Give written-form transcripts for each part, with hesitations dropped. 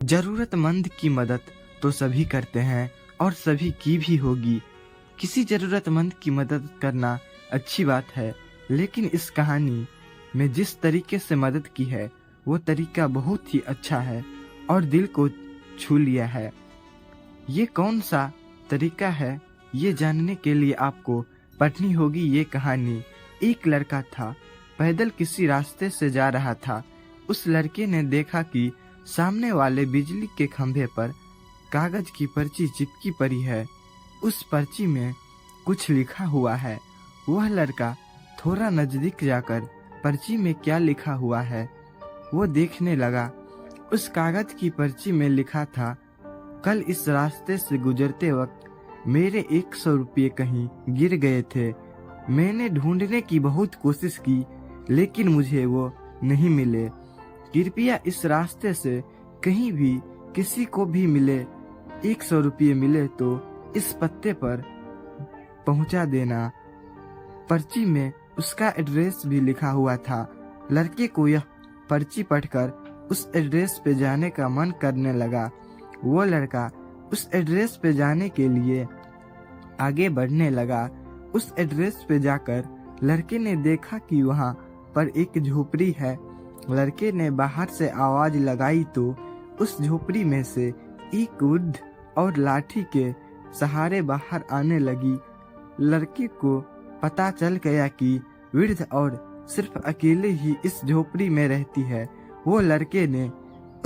जरूरतमंद की मदद तो सभी करते हैं और सभी की भी होगी। किसी जरूरतमंद की मदद करना अच्छी बात है, लेकिन इस कहानी में जिस तरीके से मदद की है वो तरीका बहुत ही अच्छा है और दिल को छू लिया है। ये कौन सा तरीका है, ये जानने के लिए आपको पढ़नी होगी ये कहानी। एक लड़का था, पैदल किसी रास्ते से जा रहा था। उस लड़के ने देखा कि सामने वाले बिजली के खंभे पर कागज की पर्ची चिपकी पड़ी है। उस पर्ची में कुछ लिखा हुआ है। वह लड़का थोड़ा नजदीक जाकर पर्ची में क्या लिखा हुआ है वो देखने लगा। उस कागज की पर्ची में लिखा था, कल इस रास्ते से गुजरते वक्त मेरे 100 रुपये कहीं गिर गए थे। मैंने ढूंढने की बहुत कोशिश की, लेकिन मुझे वो नहीं मिले। कृपया इस रास्ते से कहीं भी किसी को भी मिले 100 रुपये मिले तो इस पत्ते पर पहुंचा देना। पर्ची में उसका एड्रेस भी लिखा हुआ था। लड़के को यह पर्ची पढ़कर उस एड्रेस पे जाने का मन करने लगा। वो लड़का उस एड्रेस पे जाने के लिए आगे बढ़ने लगा। उस एड्रेस पे जाकर लड़के ने देखा कि वहाँ पर एक झोपड़ी है। लड़के ने बाहर से आवाज लगाई तो उस झोपड़ी में से एक वृद्ध और लाठी के सहारे बाहर आने लगी। लड़के को पता चल गया कि वृद्ध और सिर्फ अकेले ही इस झोपड़ी में रहती है। वो लड़के ने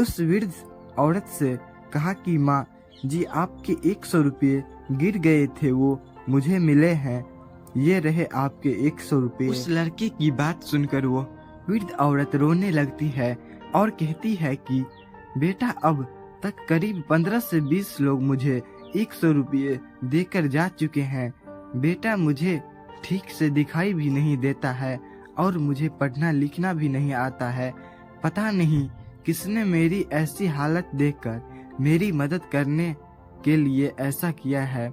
उस वृद्ध औरत से कहा कि माँ जी, आपके 100 रुपये गिर गए थे, वो मुझे मिले हैं, ये रहे आपके 100 रुपये। उस लड़के की बात सुनकर वो वृद्ध औरत रोने लगती है और कहती है कि बेटा, अब तक करीब 15 से 20 लोग मुझे 100 रुपये देकर जा चुके हैं। बेटा, मुझे ठीक से दिखाई भी नहीं देता है और मुझे पढ़ना लिखना भी नहीं आता है। पता नहीं किसने मेरी ऐसी हालत देखकर मेरी मदद करने के लिए ऐसा किया है।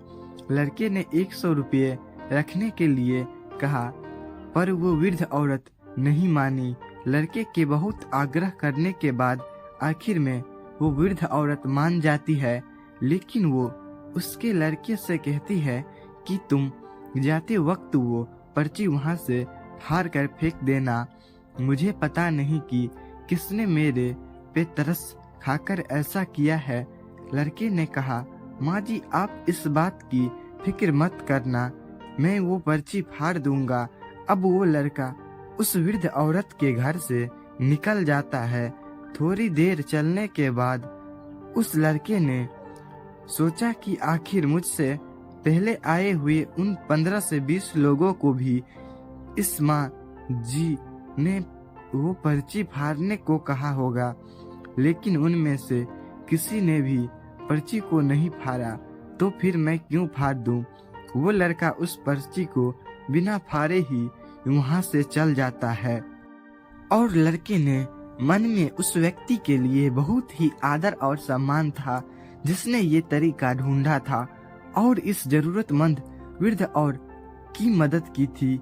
लड़के ने 100 रुपये रखने के लिए कहा, पर वो वृद्ध औरत नहीं मानी। लड़के के बहुत आग्रह करने के बाद आखिर में वो वृद्ध औरत मान जाती है, लेकिन वो उसके लड़के से कहती है कि तुम जाते वक्त वो पर्ची वहां से फाड़ कर फेंक देना। मुझे पता नहीं कि किसने मेरे पे तरस खाकर ऐसा किया है। लड़के ने कहा, माँ जी, आप इस बात की फिक्र मत करना, मैं वो पर्ची फाड़ दूंगा। अब वो लड़का उस वृद्ध औरत के घर से निकल जाता है। थोड़ी देर चलने के बाद उस लड़के ने सोचा कि आखिर मुझसे पहले आए हुए उन 15 से 20 लोगों को भी इस माँ जी ने वो पर्ची फाड़ने को कहा होगा, लेकिन उनमें से किसी ने भी पर्ची को नहीं फाड़ा, तो फिर मैं क्यों फाड़ दूं। वो लड़का उस पर्ची को बिना फाड़े ही वहां से चल जाता है। और लड़के ने मन में उस व्यक्ति के लिए बहुत ही आदर और सम्मान था जिसने ये तरीका ढूंढा था और इस जरूरतमंद वृद्ध और की मदद की थी।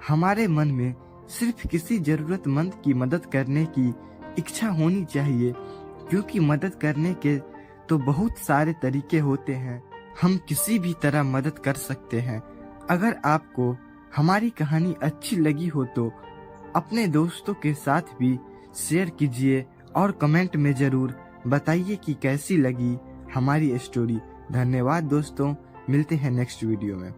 हमारे मन में सिर्फ किसी जरूरतमंद की मदद करने की इच्छा होनी चाहिए, क्योंकि मदद करने के तो बहुत सारे तरीके होते हैं। हम किसी भी तरह मदद कर सकते हैं। अगर आपको हमारी कहानी अच्छी लगी हो तो अपने दोस्तों के साथ भी शेयर कीजिए और कमेंट में जरूर बताइए कि कैसी लगी हमारी स्टोरी। धन्यवाद दोस्तों, मिलते हैं नेक्स्ट वीडियो में।